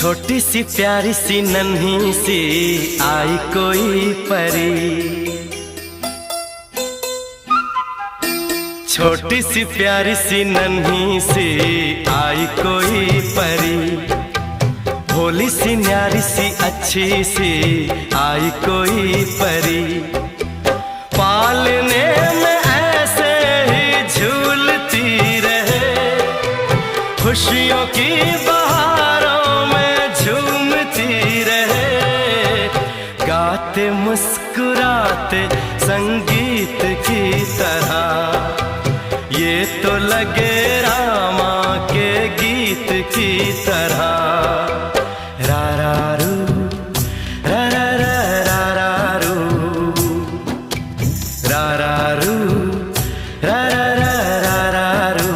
छोटी सी प्यारी सी नन्ही सी आई कोई परी, छोटी सी प्यारी सी नन्ही सी आई कोई परी, भोली सी न्यारी सी अच्छी सी आई कोई परी। पालने में ऐसे ही झूलती रहे, खुशियों की बहारों में झूमती रहे, गाते मुस्कुराते संगीत की तरह। ये तो लगे रामा के गीत की तरह। रा रा रू रा रा रा रा रू रा रा रू रा रा रा रा रू।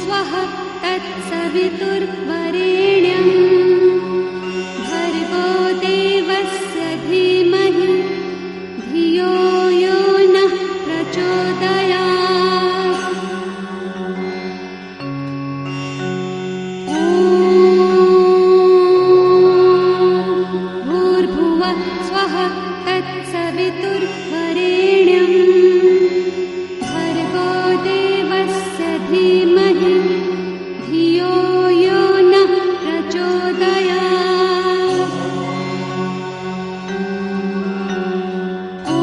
स्वः तत्सवितुर्वरेण्यं भर्गो देवस्य धीमहि धियो यो नः प्रचोदयात्। ॐ भूर्भुवः स्वः तत्सवितुर्वरेण्यं भर्गो देवस्य धीमहि धियो यो नः प्रचोदयात्। ॐ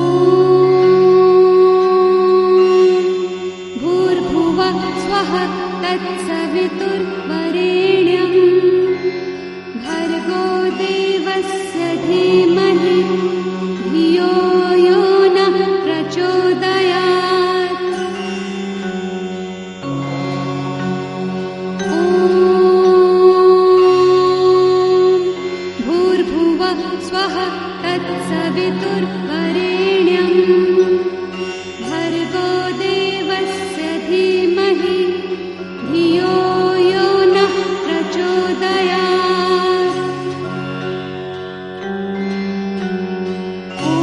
भूर्भुवः स्वः तत्सवितुर्वरेण्यं भर्गो देवस्य धीमहि धियो यो नः प्रचोदयात्। ॐ भूर्भुवः स्वः तत्सवितुर्वरेण्यं भर्गो देवस्य धीमहि धियो यो नः प्रचोदयात्। ॐ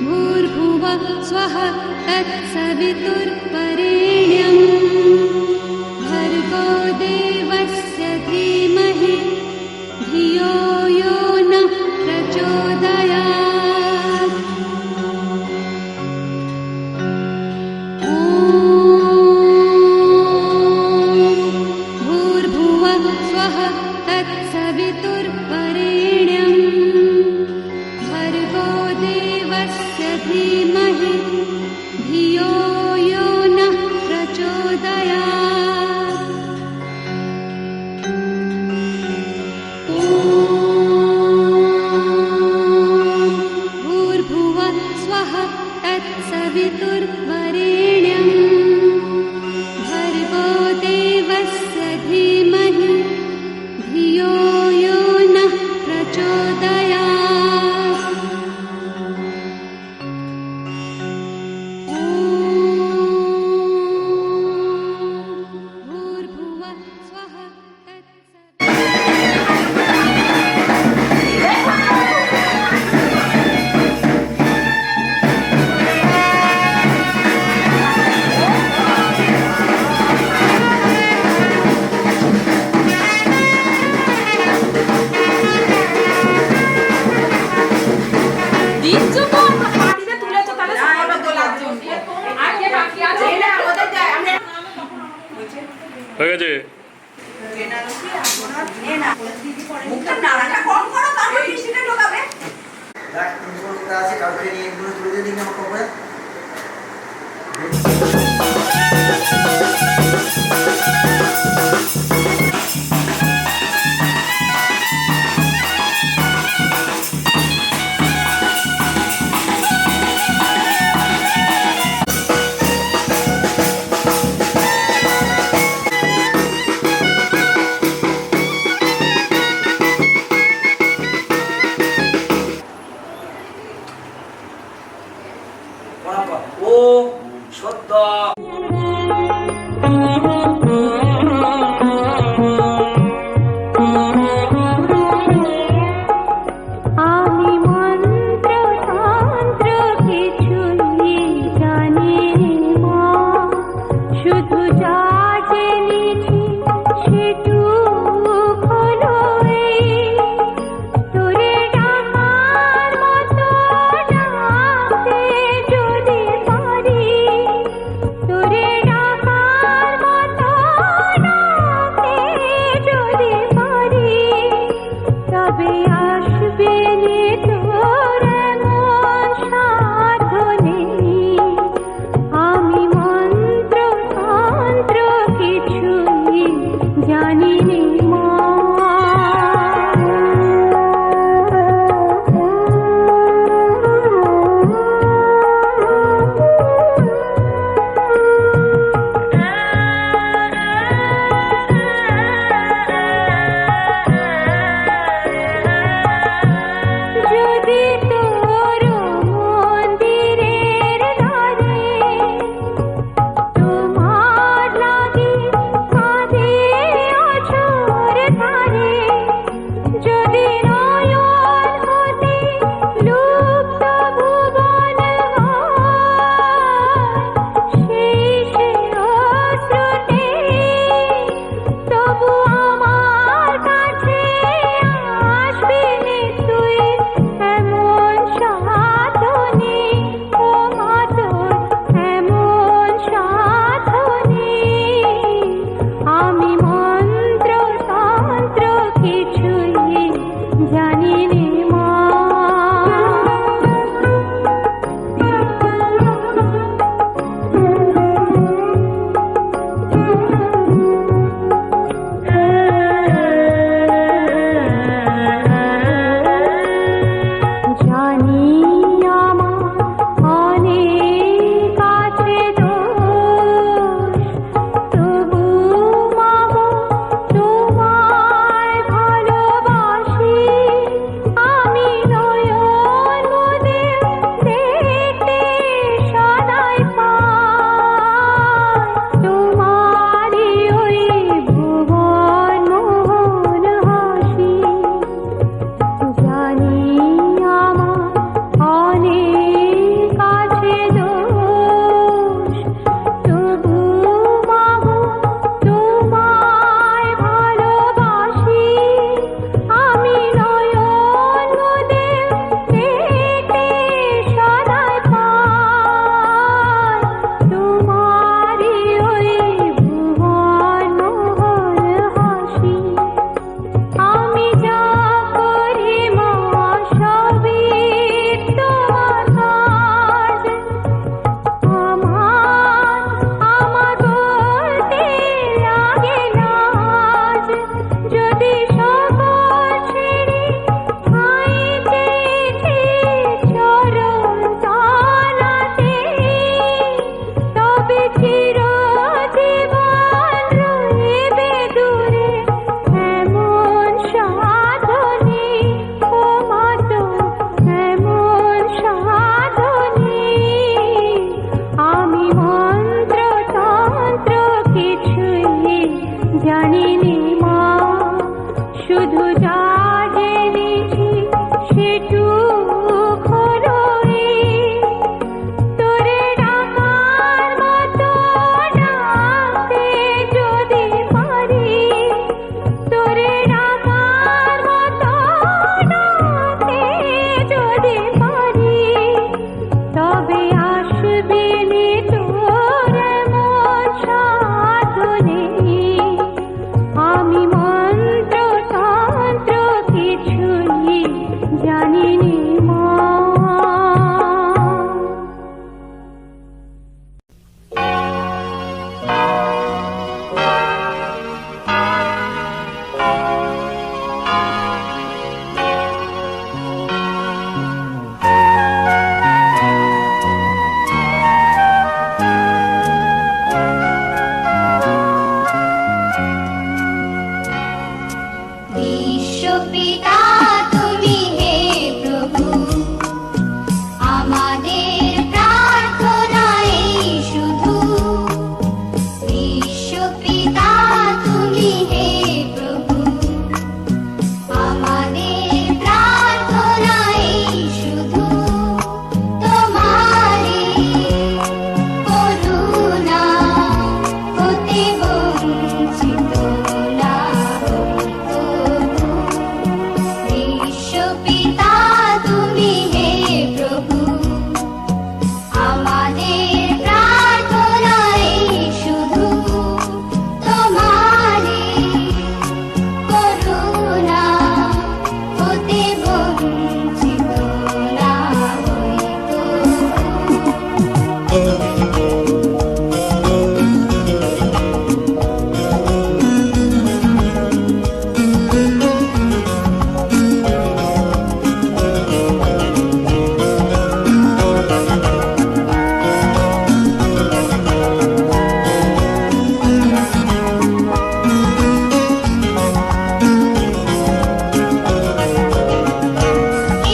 भूर्भुवः स्वः तत्सवितुर्वरेण्यं भर्गो देवस्य धीमहि धियो यो नः प्रचोदयात्। ॐ भूर्भुवः स्वः तत्सवितुर्वरेण्यं भर्गो देवस्य धीमहि धियो यो नः प्रचोदयात्। ॐ भूर्भुवः स्वः तत्सवितुर्वरेण्यं भर्गो देवस्य धीमहि धियो यो नः प्रचोदयात्। ॐ भूर्भुवः स्वः দিচ্ছ তো পার্টিতে তুলেছো তাহলে সবাই তোলার জন্য আর কে বাকি আছে না ওদের যায় আমরা হয়ে গেছে। মুখটা নাড়াটা কম করো তারপর মিষ্টিটা ঢোকাবে। দেখ তুমি কোনটা আছে কাউকে নিয়ে এগুলো তুলে দিয়ে দিন আমার কপালে। ও সত্য আমি মন্ত্র তন্ত্র কিছুই জানি মা, শুধু যা জেনেছি সেটুক হলো এই, তোরে ডাকার মতো ডাকতে যদি পারি, চিরজীবন রইবে দূরে এমন সাধনে ও মাতো এমন সাধনে আমি মন্ত্র তন্ত্র কিছুই জানিনি মা শুধু যা জেনেছি সেটুকু রয়ে তোরে ডাকার মতো ডাকতে যদি পারি তোরে ডাকার মতো ডাকতে যদি পারি তবে আসবে নে তোর এমন সাধনে আমি মন্ত্র তন্ত্র কিছুই জানিনি মা বিশ্বপিতা তুমি হে প্রভু আমাদের প্রার্থনা এই শুধু বিশ্বপিতা তুমি হে প্রভু আমাদের প্রার্থনা এই শুধু তোমারই করুণা হতে বঞ্চিত না হইতো বিশ্বপিতা তুমি হে প্রভু আমাদের প্রার্থনা এই শুধু তোমারই করুণা হতে বঞ্চিত না হইতো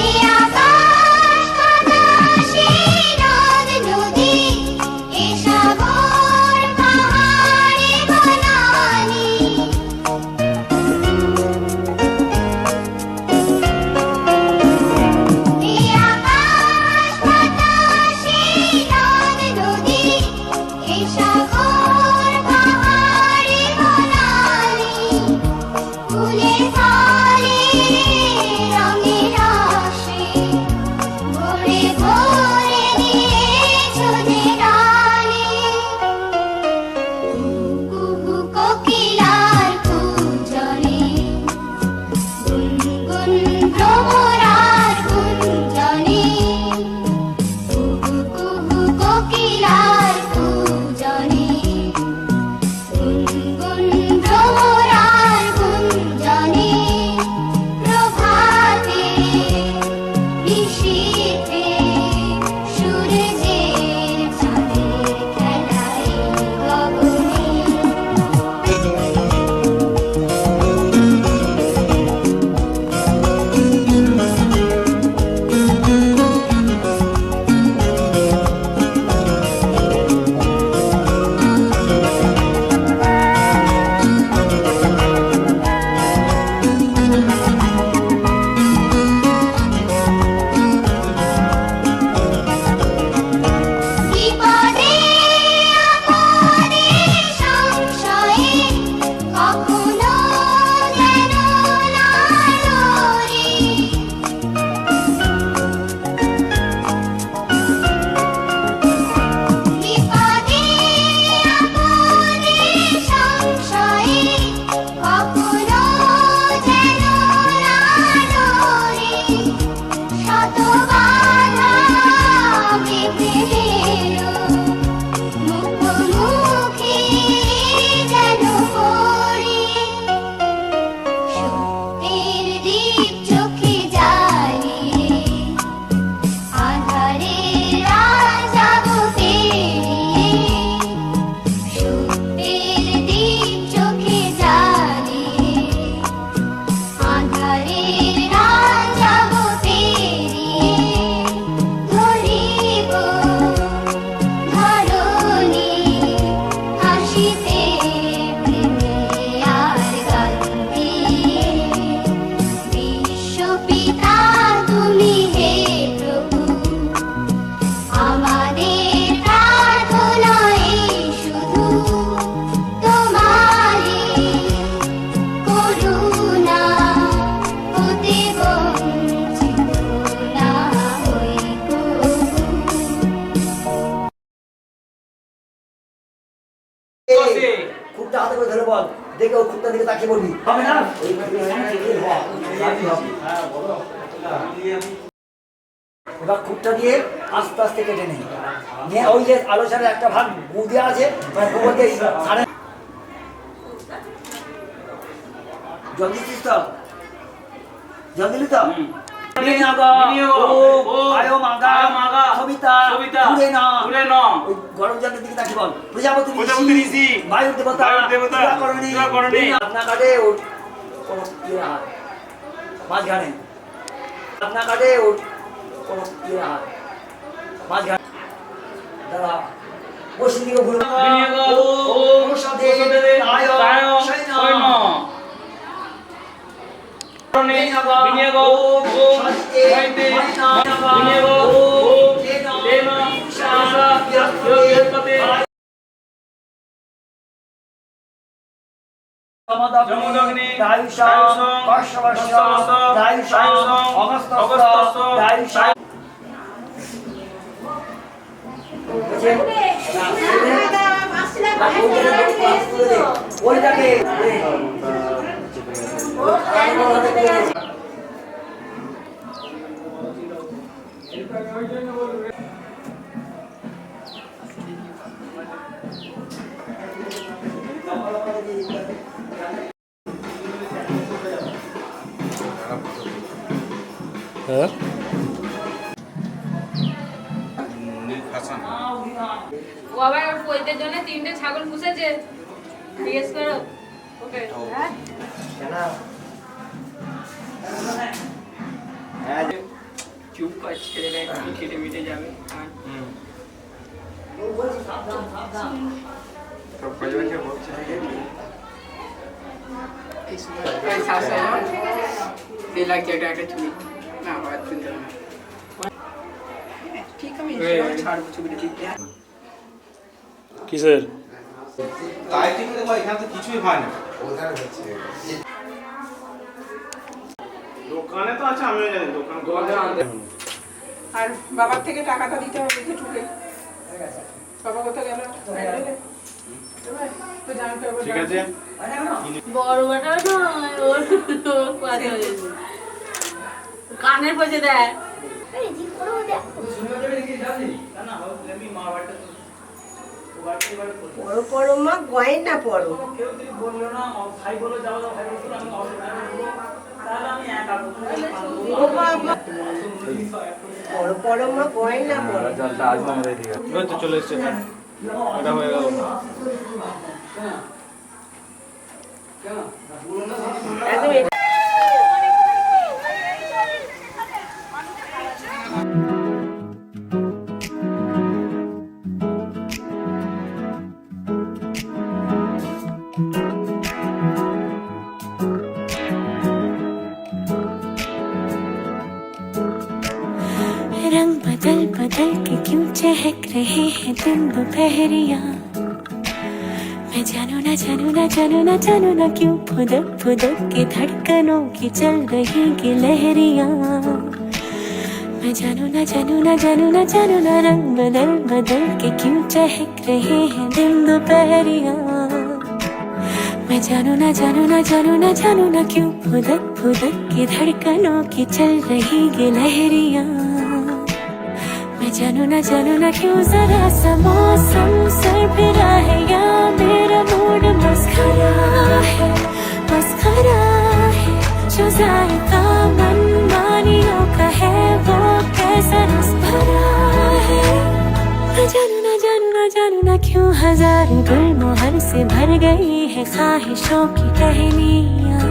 এই আকাশ বাতাস এই নদ নদী এই সাগর পাহাড়ে বনানী এই আকাশ বাতাস এই নদ নদী এই সাগর পাহাড়ে বনানী ফুলে ফলে রঙে রসে ভরে ভরে দিয়েছো যে গানে কুহু কোকিলার কুঞ্জনে গুনগুন ভ্রমরার কুঞ্জনে কুহু কুহু কোকিলার কুঞ্জনে খুবটা হাতে করে ধরে বল, দেখে ও খুবটা দিকে তাকিয়ে বলবি, হবে না? এবার খুবটা দিয়ে আস্তে আস্তে কেটে নেই, নিয়ে ওই যে আলোচনার একটা ভাগ গু দেওয়া আছে, মানে গু বলতে সাড়ে জল দিচ্ছিস তো? জল দিলি তো? গরম জলের দিকে তাকিয়ে বল, প্রজাপতি ঋষি, বায়ুর দেবতা, আপনার কাটে মাঝখানে, আপনার কাটে মাঝখানে দাঁড়া পশ্চিম দিকে ঘুরবো, হ্যাঁ ও আবার ওর পৈতের জন্য 3টে ছাগল পুষেছে, জিজ্ঞেস করো ওকে। চুপ কর, ছেড়ে কেটে মিটে যাবে। একটা ছবি না ঠিক, আমি ছাড়বো ছবিটা ঠিক। কিসের তাই ঠিক দেখো, এখানে তো কিছুই হয় না। দোকানে তো আছে, আমিও জানি দোকানে আনতে। আর বাবার থেকে টাকাটা দিতে হবে যে টুকে। বাবা কোথায় গেল? ঠিক আছে, বড় বাটা নয়, ওর কাছে হয়েছে কানে পচে দেয়। পড়ো পড়ো মা, গয়না পড়ো। পড়ো পড়ো মা, গয়না পড়ো। চলে এসছে, এটা হয়ে গেল। रंग बदल बदल के क्यों चहक रहे हैं दिन दोपहरिया, मैं जानू ना जानू ना जानू ना जानू ना क्यों फुदक फुदक के धड़कनों की चल रही गिलहरियां, मैं जानू ना जानू ना जानू ना जानू ना रंग बदल बदल के क्यों चहक रहे हैं दिन दोपहरिया, मैं जानू ना जानू ना जानू ना जानू ना क्यों फुदक फुदक के धड़कनों की चल रही गिलहरियां, मैं जानू ना क्यों जरा सा मौसम सरफिरा है या मेरा मूड मस्खरा है, जो जायका मनमानियों का है वो कैसा रस भरा है, मैं जानू ना क्यों हजारों गुलमोहर से भर गई है ख्वाहिशों की टहनियां,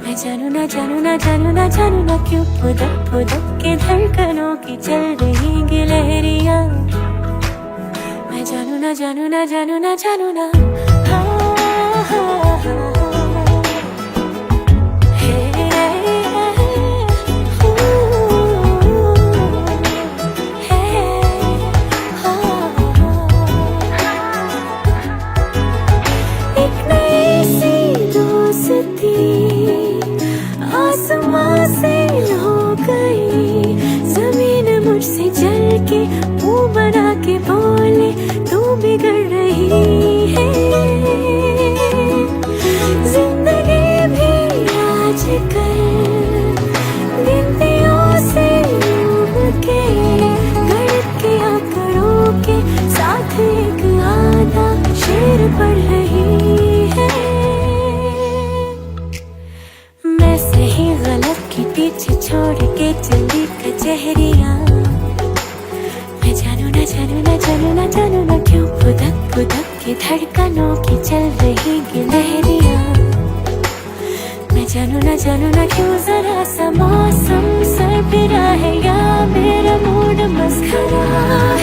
मैं जानू ना क्यों फुदक फुदक के धड़कनों की चल रही गिलहरियां, मैं जानू ना एक नई सी दोस्ती आसमां से हो गई, जमीन मुझसे जल के मुंह बना के बोले तू बिगड़ रही के धड़कनों की चल रही गिलहरियां। मैं जानू ना क्यों जरा सा मौसम सरफिरा है या मेरा मूड मस्खरा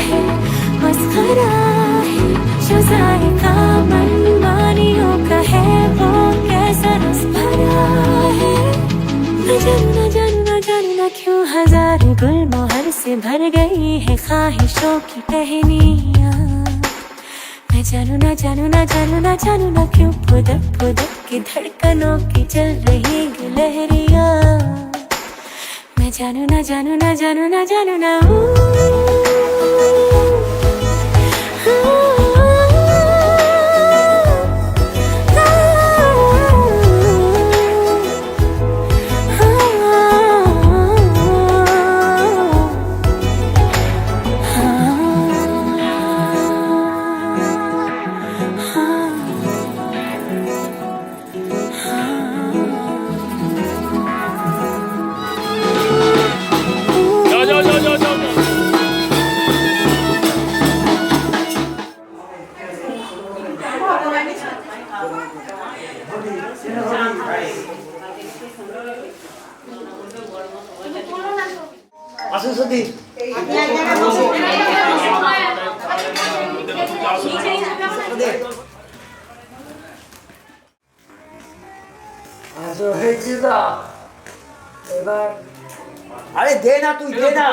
है जो जायका मनमानियों का है वो कैसा रस भरा है। मैं जानू ना क्यों हजार गुलमोहर से भर गई है ख्वाहिशों की टहनियां। मैं जानू ना क्यों फुदक की धड़कनों की चल रही गिलहरियां। मैं जानू ना আসুন সত্যি হয়েছে দা এবার আরে দে না তুই দে না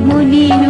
মলিন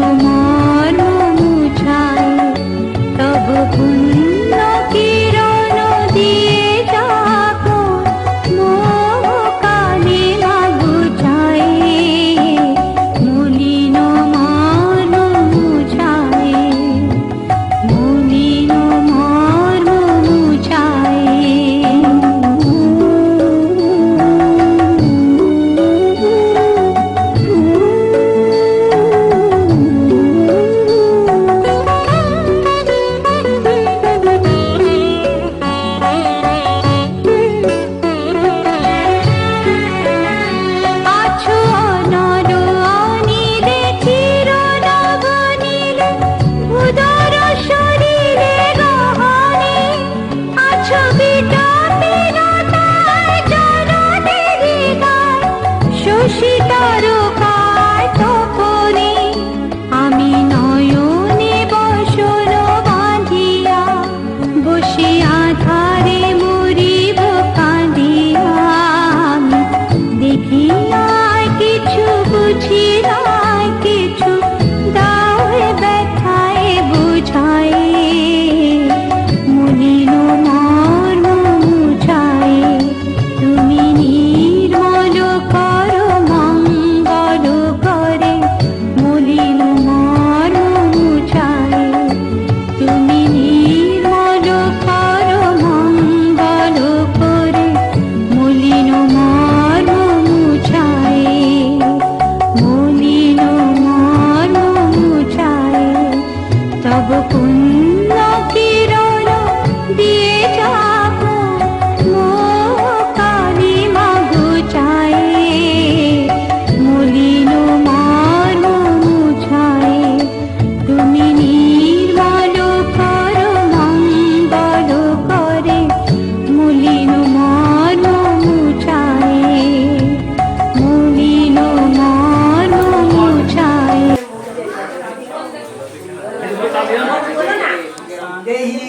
দেহি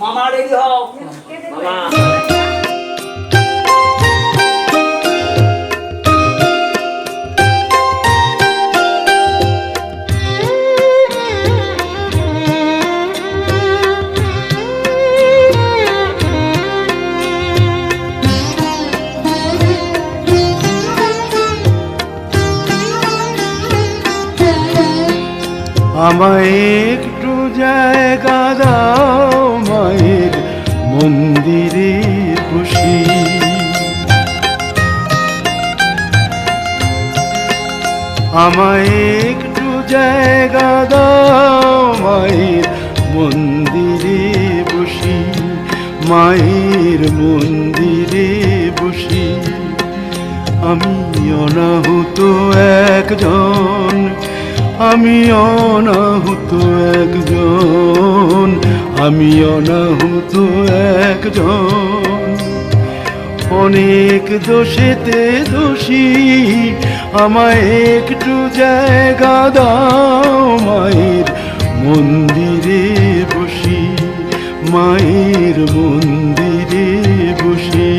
মামা রেডি হও মামা আমায় একটু জায়গা দাও মায়ের মন্দিরে বসি, আমায় একটু জায়গা দাও মায়ের মন্দিরে বসি, মায়ের মন্দিরে বসি। আমি অনাহুত একজন, আমি অনাহুত একজন, আমি অনাহুত একজন। অনেক দোষেতে দোষী, আমায় একটু জায়গা দাও মায়ের মন্দিরে বসি, মায়ের মন্দিরে বসি।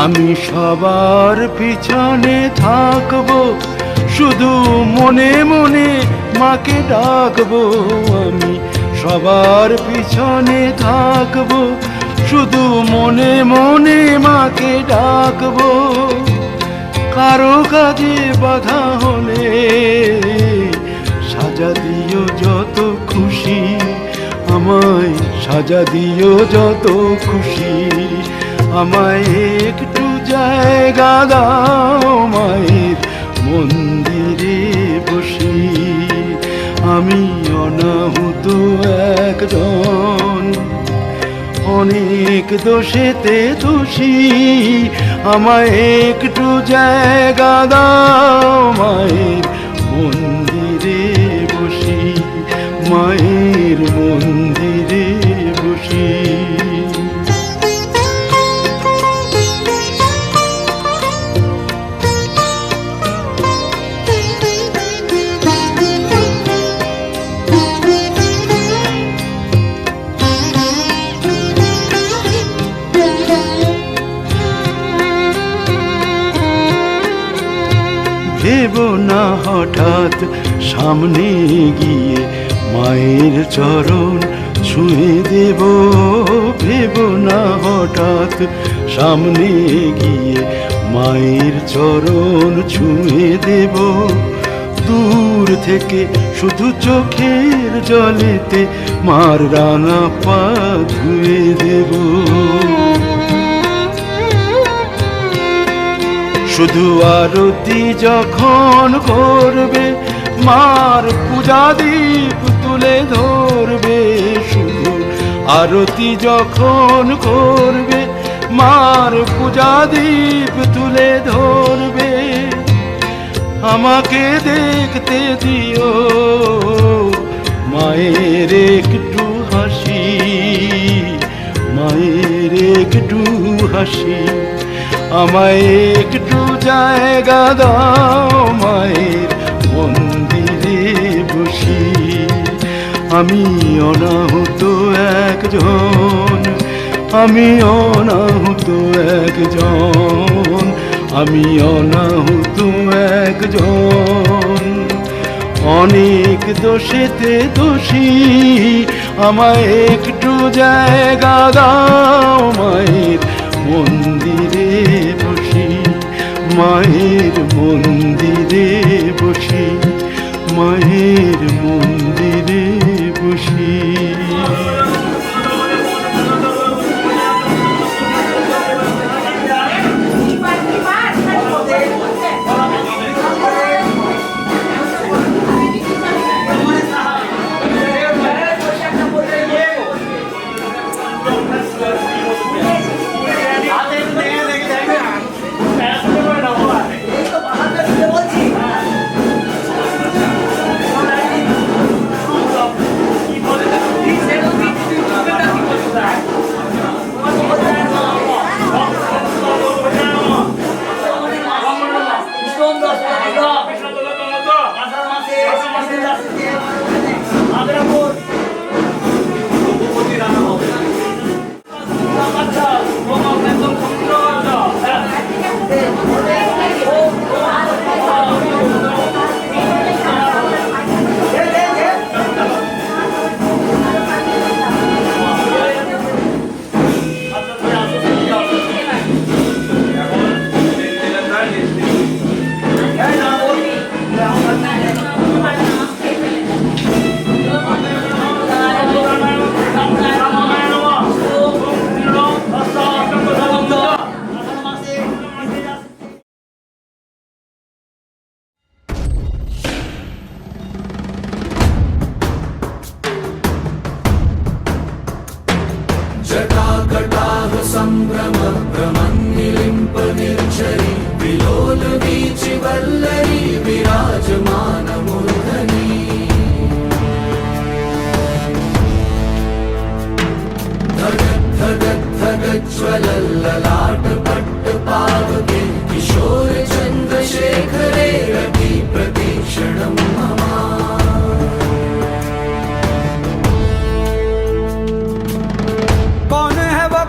আমি সবার পিছনে থাকবো, শুধু মনে মনে মাকে ডাকবো। আমি সবার পিছনে থাকবো, শুধু মনে মনে মাকে ডাকবো। কারো কাজে বাধা হলে সাজা দিও যত খুশি, আমায় সাজা দিও যত খুশি। আমায় একটু জায়গা দাও মায়ের মন্দিরে বসি, আমি অনাহুত একজন। অনেক দোষেতে দোষী, আমায় একটু জায়গা দাও মায়ের মন্দিরে বসি, মায়ের মন্দিরে বসি। ভেবো না হঠাৎ সামনে গিয়ে মায়ের চরণ ছুঁয়ে দেব, ভেবো না হঠাৎ সামনে গিয়ে মায়ের চরণ ছুঁয়ে দেব। দূর থেকে শুধু চোখের জলেতে মার রাঙা পা ধুয়ে দেব। শুধু আরতি যখন করবে মার পূজা দীপ তুলে ধরবে, শুধু আরতি যখন করবে মার পূজা দীপ তুলে ধরবে। আমাকে দেখতে দিও মায়ের একটু হাসি, মায়ের একটু হাসি। আমায় একটু জায়গা দাও মায়ের মন্দিরে বসি, আমি অনাহুত একজন, আমি অনাহুত একজন, আমি অনাহুত একজন। অনেক দোষেতে দোষী, আমায় একটু জায়গা দাও মায়ের মন্দিরে বসি, মায়ের মন্দিরে বসি, মায়ের মন্দিরে বসি।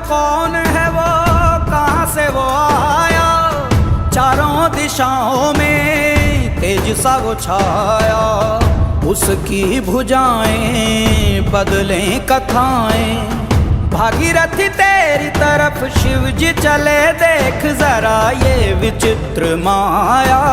कौन है वो, कहाँ से वो आया, चारों दिशाओं में तेज सा वो छाया। उसकी भुजाएं बदलें कथाएं, भागीरथी तेरी तरफ शिव जी चले, देख जरा ये विचित्र माया।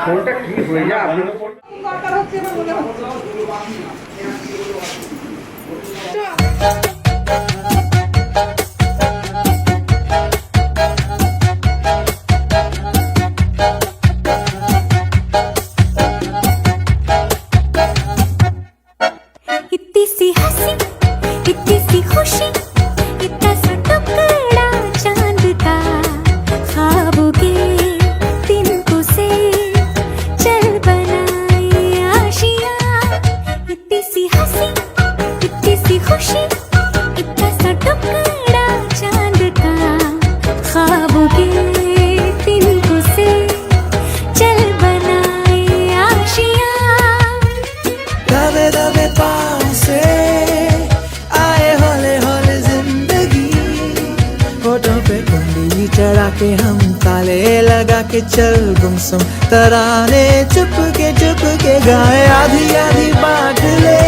ফোনটা ঠিক হয়ে যায় আপনি দরকার হচ্ছে এবার মনে হচ্ছে इतनी सी हंसी, इतनी सी खुशी, इतना सा टुकड़ा चांद का, ख्वाबों के तिनको से चल बनाए आशियाँ। चल गुमसुम तराने चुप के गाए आधी आधी बांट ले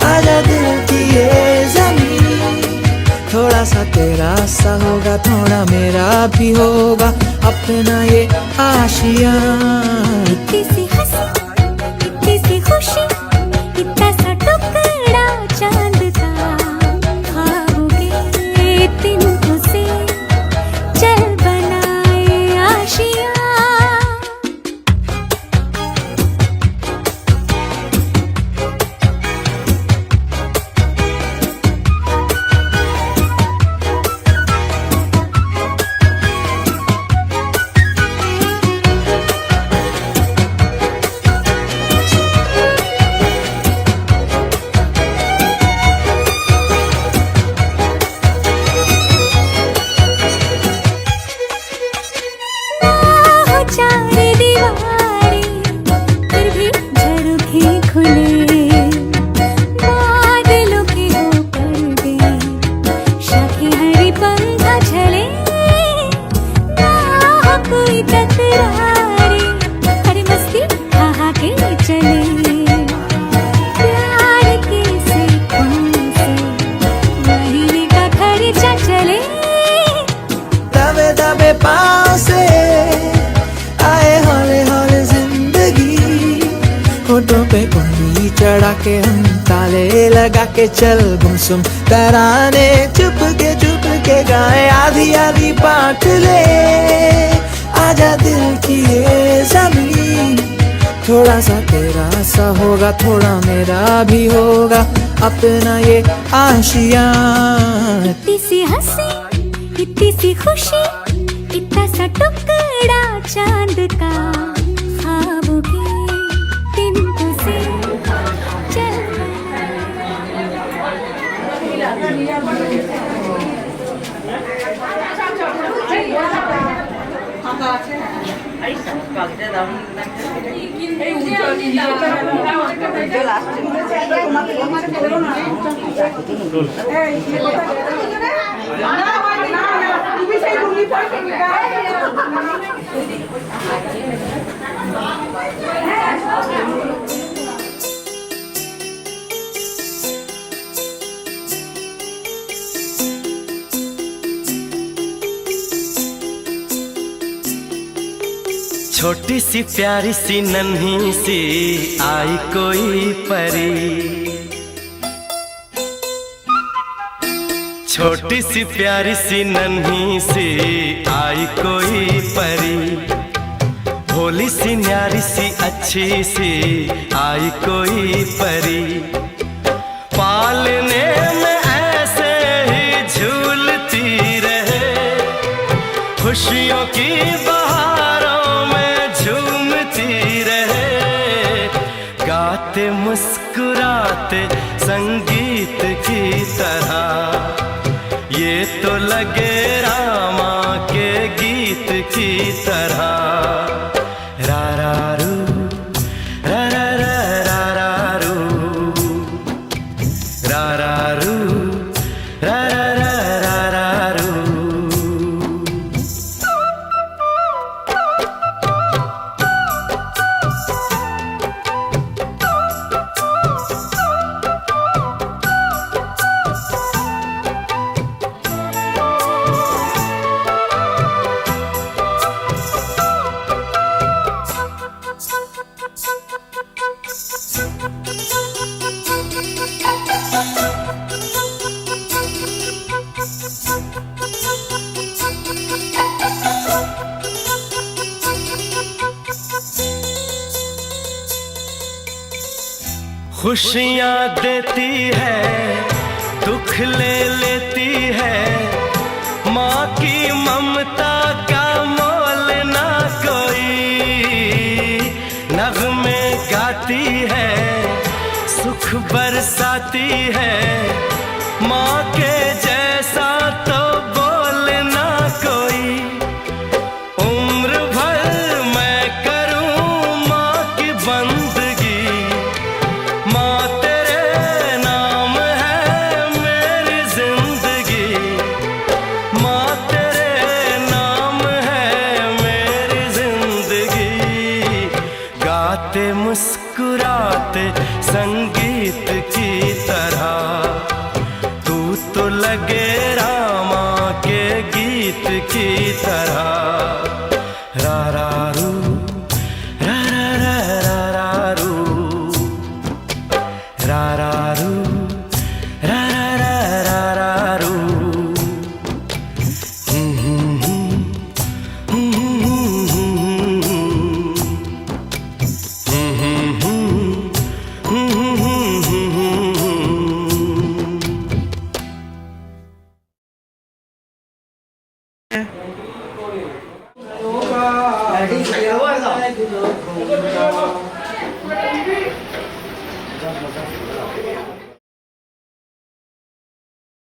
आजा दिल की ये जमीन थोड़ा सा तेरा सा होगा थोड़ा मेरा भी होगा अपना ये आशिया इतनी सी हंसी इतनी सी खुशी इतना सा टुकड़ा चांद का खाओगे तिनको से चल बनाए आशिया दबे पाँव से आए हौले हौले जिंदगी होठों पे कुंडी चढ़ा के हम ताले लगा के चल गुमसुम तराने चुप के गाए आधी आधी बांट ले आजा दिल की ये जमीन थोड़ा सा तेरा सा होगा थोड़ा मेरा भी होगा अपना ये आशिया इतनी सी हंसी इतनी सी खुशी इतना सा टुकड़ा चांद का खाओगे तिनको से चल छोटी सी प्यारी सी नन्ही सी आई कोई परी छोटी सी प्यारी सी नन्ही सी आई कोई परी भोली सी न्यारी सी अच्छी सी आई कोई परी पालने में ऐसे ही झूलती रहे खुशियों की बहारों में झूमती रहे गाते मुस्कुराते संगीत की तरह ये तो लगे रामा के गीत की तरह रा रा रू रा रा रा रा रा रू रा रा रू रा रा रा रा रा रू खुशियाँ देती है दुख ले लेती है माँ की ममता का मोल ना कोई नगमे गाती है सुख बरसाती है माँ के जैसा तो बोल ना कोई उम्र भर मैं करूँ माँ की बंदगी माँ तेरे नाम है मेरी जिंदगी माँ तेरे नाम है मेरी गाते मुस्कुराते संगीत की तरह तू तो लगे रामा के गीत की तरह रा रा रू रा रा रा रा रा रू रा रा रू रा रा रा रा रा रू ठीक है, वो ऐसा।